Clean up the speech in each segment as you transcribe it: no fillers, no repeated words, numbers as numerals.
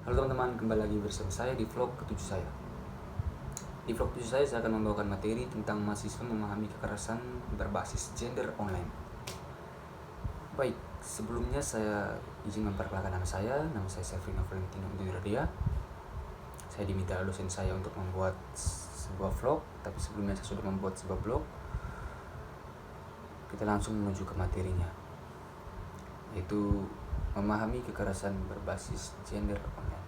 Halo teman-teman, kembali lagi bersama saya di vlog ke-7 saya. Di vlog ke-7 saya akan membawakan materi tentang mahasiswa memahami kekerasan berbasis gender online. Baik, sebelumnya saya izin memperkenalkan nama saya Syafrino Valentino Udiradia. Saya diminta dosen saya untuk membuat sebuah vlog, tapi sebelumnya saya sudah membuat sebuah blog. Kita langsung menuju ke materinya, yaitu memahami kekerasan berbasis gender online.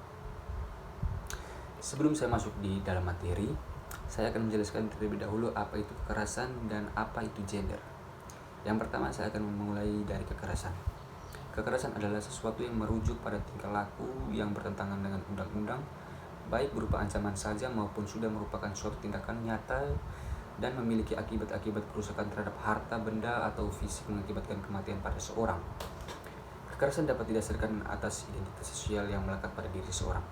Sebelum saya masuk di dalam materi, saya akan menjelaskan terlebih dahulu apa itu kekerasan dan apa itu gender. Yang pertama, saya akan memulai dari kekerasan. Kekerasan adalah sesuatu yang merujuk pada tingkah laku yang bertentangan dengan undang-undang, baik berupa ancaman saja maupun sudah merupakan suatu tindakan nyata dan memiliki akibat-akibat kerusakan terhadap harta, benda, atau fisik mengakibatkan kematian pada seorang. Kekerasan dapat didasarkan atas identitas sosial yang melekat pada diri seorang.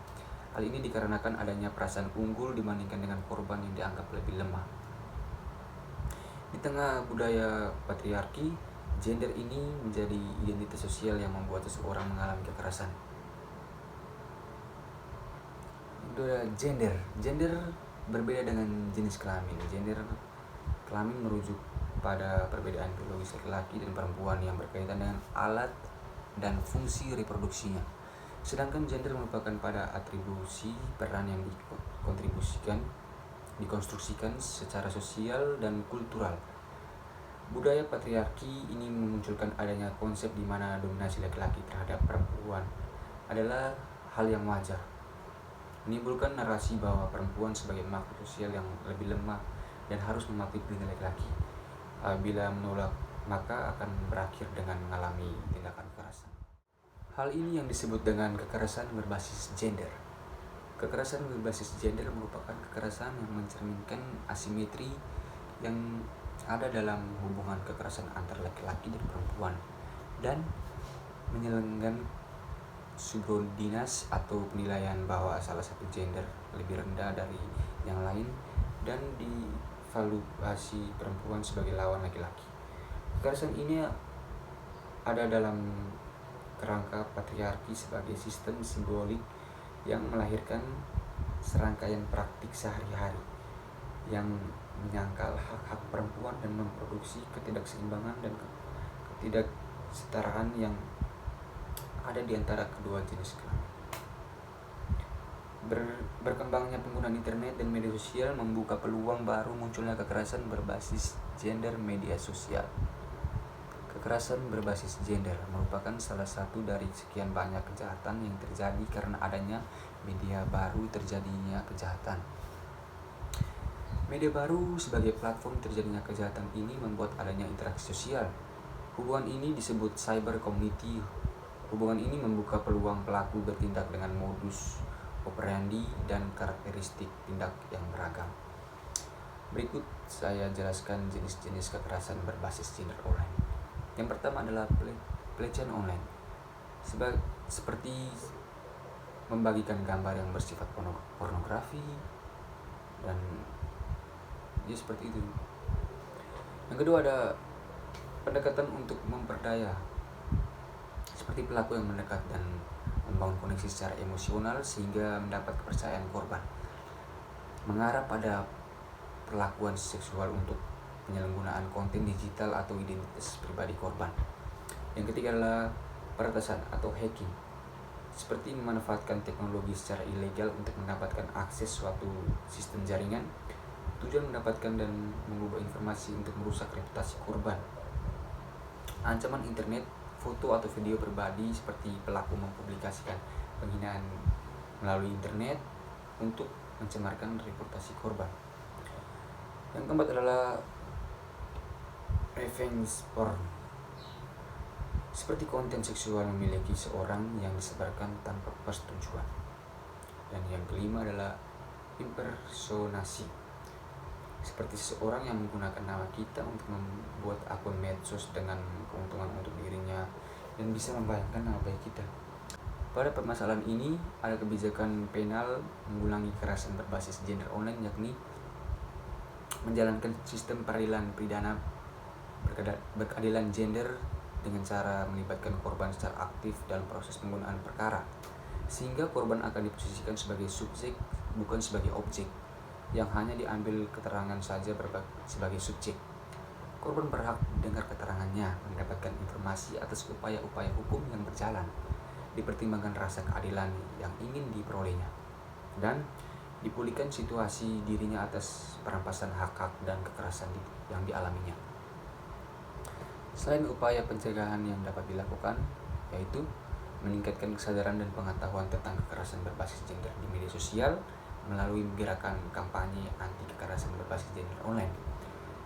Hal ini dikarenakan adanya perasaan unggul dibandingkan dengan korban yang dianggap lebih lemah. Di tengah budaya patriarki, gender ini menjadi identitas sosial yang membuat seseorang mengalami kekerasan. Gender berbeda dengan jenis kelamin. Gender kelamin merujuk pada perbedaan biologis laki-laki dan perempuan yang berkaitan dengan alat dan fungsi reproduksinya. Sedangkan gender merupakan pada atribusi peran yang dikonstruksikan secara sosial dan kultural. Budaya patriarki ini memunculkan adanya konsep di mana dominasi laki-laki terhadap perempuan adalah hal yang wajar. Menimbulkan narasi bahwa perempuan sebagai makhluk sosial yang lebih lemah dan harus mematuhi perintah laki-laki. Bila menolak, maka akan berakhir dengan mengalami tindakan kekerasan. Hal ini yang disebut dengan kekerasan berbasis gender. Kekerasan berbasis gender merupakan kekerasan yang mencerminkan asimetri yang ada dalam hubungan kekerasan antara laki-laki dan perempuan dan menyelenggan subordinasi atau penilaian bahwa salah satu gender lebih rendah dari yang lain dan divaluasi perempuan sebagai lawan laki-laki. Kekerasan ini ada dalam kerangka patriarki sebagai sistem simbolik yang melahirkan serangkaian praktik sehari-hari yang menyangkal hak-hak perempuan dan memproduksi ketidakseimbangan dan ketidaksetaraan yang ada di antara kedua jenis kelamin. Berkembangnya penggunaan internet dan media sosial membuka peluang baru munculnya kekerasan berbasis gender media sosial. Kekerasan berbasis gender merupakan salah satu dari sekian banyak kejahatan yang terjadi karena adanya media baru terjadinya kejahatan. Media baru sebagai platform terjadinya kejahatan ini membuat adanya interaksi sosial. Hubungan ini disebut cyber community. Hubungan ini membuka peluang pelaku bertindak dengan modus operandi dan karakteristik tindak yang beragam. Berikut saya jelaskan jenis-jenis kekerasan berbasis gender online. Yang pertama adalah pelecehan online. Seperti membagikan gambar yang bersifat pornografi dan seperti itu. Yang kedua ada pendekatan untuk memperdaya, seperti pelaku yang mendekat dan membangun koneksi secara emosional sehingga mendapat kepercayaan korban, mengarah pada perlakuan seksual untuk penyalahgunaan konten digital atau identitas pribadi korban. Yang ketiga adalah peretasan atau hacking, seperti memanfaatkan teknologi secara ilegal untuk mendapatkan akses suatu sistem jaringan, tujuan mendapatkan dan mengubah informasi untuk merusak reputasi korban. Ancaman internet, foto atau video pribadi, seperti pelaku mempublikasikan penghinaan melalui internet untuk mencemarkan reputasi korban. Yang keempat adalah revenge porn, seperti konten seksual memiliki seorang yang disebarkan tanpa persetujuan. Dan yang kelima adalah impersonasi, seperti seseorang yang menggunakan nama kita untuk membuat akun medsos dengan keuntungan untuk dirinya dan bisa membayangkan nama baik kita. Pada permasalahan ini ada kebijakan penal mengulangi kekerasan berbasis gender online, yakni menjalankan sistem peradilan pidana berkeadilan gender dengan cara melibatkan korban secara aktif dalam proses penggunaan perkara. sehingga korban akan diposisikan sebagai subjek bukan sebagai objek yang hanya diambil keterangan saja sebagai subjek. Korban berhak dengar keterangannya, mendapatkan informasi atas upaya-upaya hukum yang berjalan, dipertimbangkan rasa keadilan yang ingin diperolehnya, dan dipulihkan situasi dirinya atas perampasan hak-hak dan kekerasan yang dialaminya. Selain upaya pencegahan yang dapat dilakukan, yaitu meningkatkan kesadaran dan pengetahuan tentang kekerasan berbasis gender di media sosial melalui gerakan kampanye anti kekerasan berbasis gender online.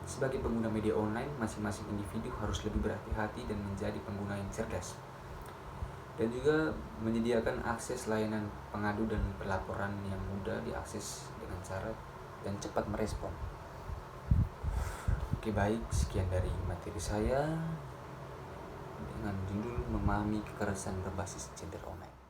Sebagai pengguna media online, masing-masing individu harus lebih berhati-hati dan menjadi pengguna yang cerdas. Dan juga menyediakan akses layanan pengadu dan pelaporan yang mudah diakses dengan cara dan cepat merespon. Oke, baik, sekian dari materi saya dengan judul memahami kekerasan berbasis gender online.